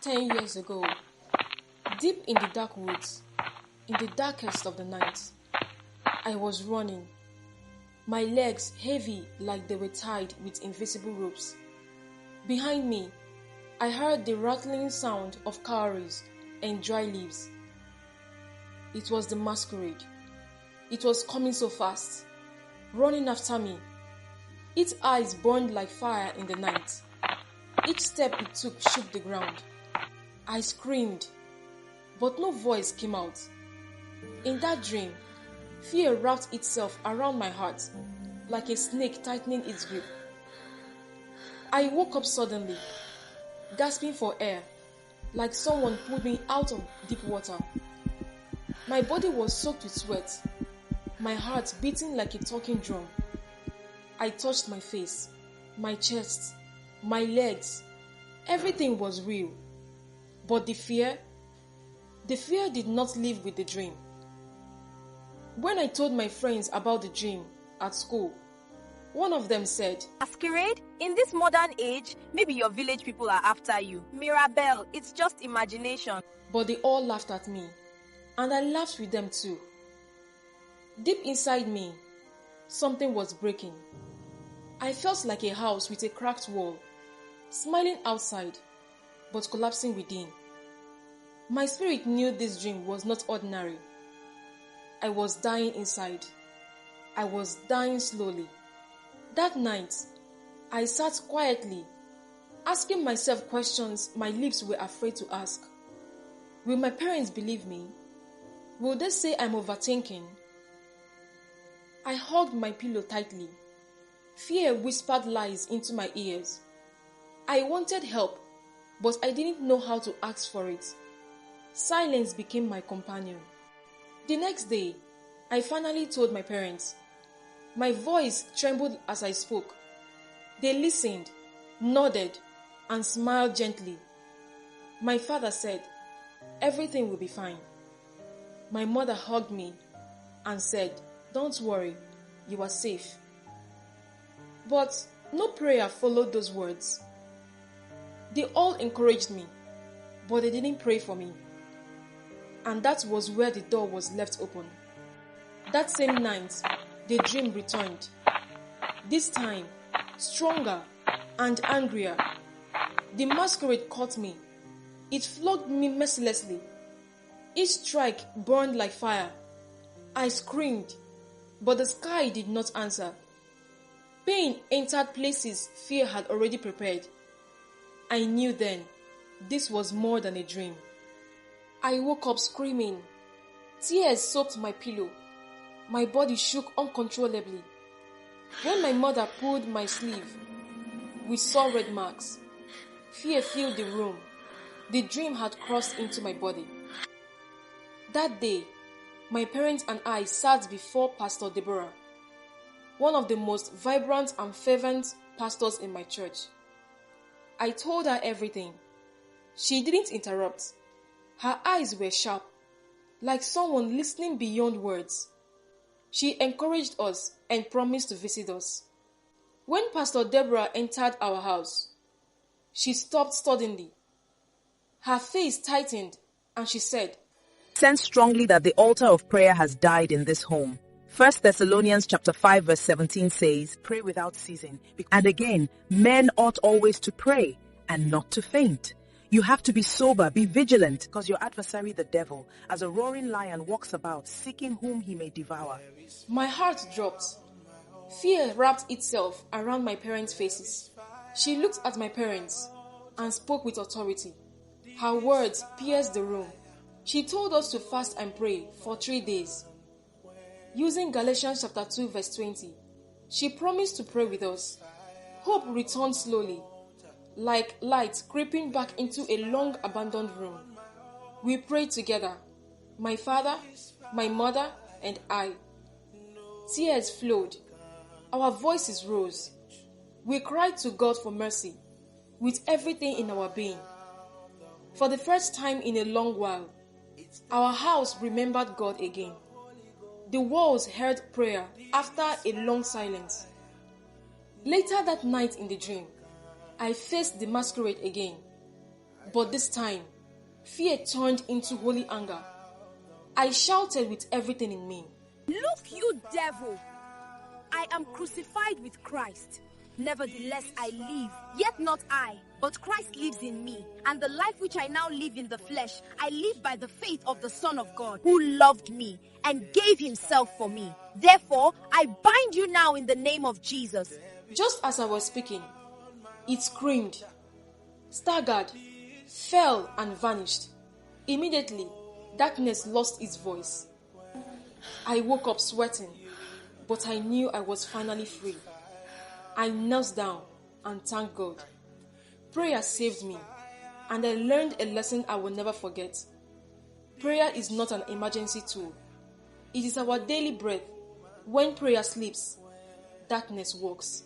10 years ago, deep in the dark woods, in the darkest of the night, I was running, my legs heavy like they were tied with invisible ropes. Behind me, I heard the rattling sound of cowries and dry leaves. It was the masquerade. It was coming so fast, running after me. Its eyes burned like fire in the night. Each step it took shook the ground. I screamed, but no voice came out. In that dream, fear wrapped itself around my heart like a snake tightening its grip. I woke up suddenly, gasping for air, like someone pulled me out of deep water. My body was soaked with sweat, my heart beating like a talking drum. I touched my face, my chest, my legs. Everything was real. But the fear did not live with the dream. When I told my friends about the dream at school, one of them said, "Masquerade? In this modern age, maybe your village people are after you. Mirabelle, it's just imagination." But they all laughed at me, and I laughed with them too. Deep inside me, something was breaking. I felt like a house with a cracked wall, smiling outside, but collapsing within. My spirit knew this dream was not ordinary. I was dying inside. I was dying slowly. That night, I sat quietly, asking myself questions my lips were afraid to ask. Will my parents believe me? Will they say I'm overthinking? I hugged my pillow tightly. Fear whispered lies into my ears. I wanted help, but I didn't know how to ask for it. Silence became my companion. The next day, I finally told my parents. My voice trembled as I spoke. They listened, nodded, and smiled gently. My father said, "Everything will be fine." My mother hugged me and said, "Don't worry, you are safe." But no prayer followed those words. They all encouraged me, but they didn't pray for me. And that was where the door was left open. That same night, the dream returned. This time, stronger and angrier. The masquerade caught me. It flogged me mercilessly. Each strike burned like fire. I screamed, but the sky did not answer. Pain entered places fear had already prepared. I knew then, this was more than a dream. I woke up screaming. Tears soaked my pillow. My body shook uncontrollably. When my mother pulled my sleeve, we saw red marks. Fear filled the room. The dream had crossed into my body. That day, my parents and I sat before Pastor Deborah, one of the most vibrant and fervent pastors in my church. I told her everything. She didn't interrupt. Her eyes were sharp, like someone listening beyond words. She encouraged us and promised to visit us. When Pastor Deborah entered our house, she stopped suddenly. Her face tightened and she said, "Sense strongly that the altar of prayer has died in this home. 1 Thessalonians chapter 5 verse 17 says, pray without ceasing. And again, men ought always to pray and not to faint. You have to be sober, be vigilant, because your adversary the devil, as a roaring lion, walks about, seeking whom he may devour." My heart dropped. Fear wrapped itself around my parents' faces. She looked at my parents and spoke with authority. Her words pierced the room. She told us to fast and pray for 3 days. Using Galatians chapter 2 verse 20, she promised to pray with us. Hope returned slowly, like light creeping back into a long abandoned room. We prayed together, my father, my mother, and I. Tears flowed. Our voices rose. We cried to God for mercy, with everything in our being. For the first time in a long while, our house remembered God again. The walls heard prayer after a long silence. Later that night in the dream, I faced the masquerade again. But this time, fear turned into holy anger. I shouted with everything in me. Look, you devil! I am crucified with Christ. Nevertheless, I live, yet not I, but Christ lives in me. And the life which I now live in the flesh, I live by the faith of the Son of God, who loved me and gave himself for me. Therefore, I bind you now in the name of Jesus. Just as I was speaking, it screamed, staggered, fell, and vanished. Immediately, darkness lost its voice. I woke up sweating, but I knew I was finally free. I knelt down and thanked God. Prayer saved me, and I learned a lesson I will never forget. Prayer is not an emergency tool. It is our daily bread. When prayer sleeps, darkness walks.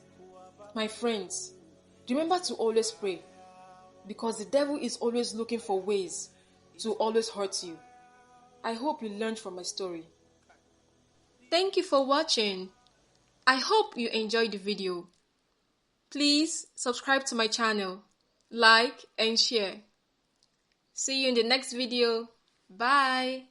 My friends, remember to always pray, because the devil is always looking for ways to always hurt you. I hope you learned from my story. Thank you for watching. I hope you enjoyed the video. Please subscribe to my channel, like and share. See you in the next video. Bye.